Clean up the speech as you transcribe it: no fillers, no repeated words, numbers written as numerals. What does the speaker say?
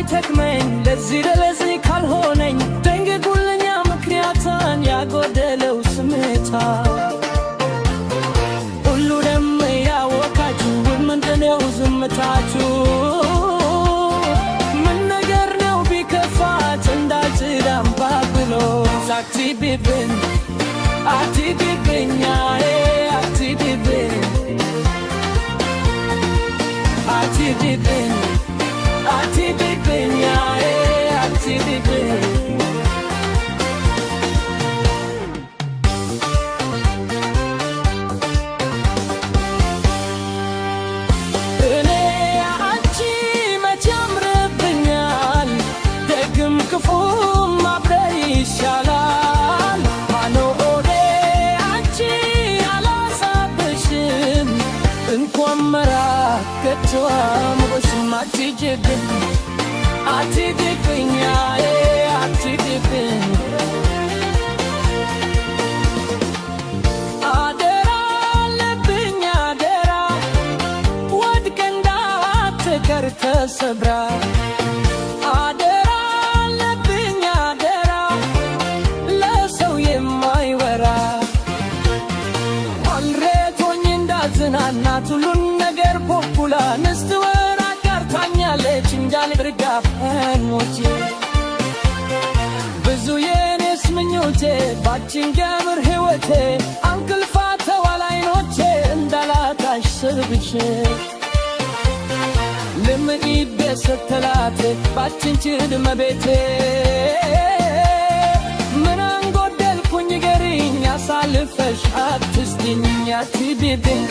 ማይተክመኝ ለዚህ ካልሆነኝ ደንግጉልኛ ምክንያታን ያጎደለው ስሜታ ሁሉ ደም ያወካችሁ ምንድነው ዝምታችሁ? ምን ነገር ነው ቢከፋት እንዳልጭዳም ባብሎ አትቢብኝ አትቢብኝ አትቢብኝ አትቢብኝ አትቢብኝ አትቢብኝ እኔ አንቺ መች ያምርብኛል ደግም ክፉም አብረን ይሻላል ማኖ ኦዴ አንቺ አላሳብሽም እንኳን መራከቷም አትጅብኝ አትጅብኝ አትጅብኝ አደራ አለብኝ አደራ ወድቀ እንዳትቀር ተሰብራ አደራ አለብኝ አደራ ለሰው የማይወራ አልሬቶኝ እንዳዝናናት ሁሉን ነገር ፖፑላ ንስትወራ ታኛለች እንዳል ብርጋፈን ሞቼ ብዙ የኔስ ምኞቴ ባችን ገብር ሕይወቴ አንክልፋ ተዋላይኖቼ እንዳላታሽ ስርብሽ ልምኢቤ ስተላቴ ባችን ችድመ ቤቴ ምን አንጎደልኩኝ ገሪኝ አሳልፈሽ አትስቲኝ አትቢብኝ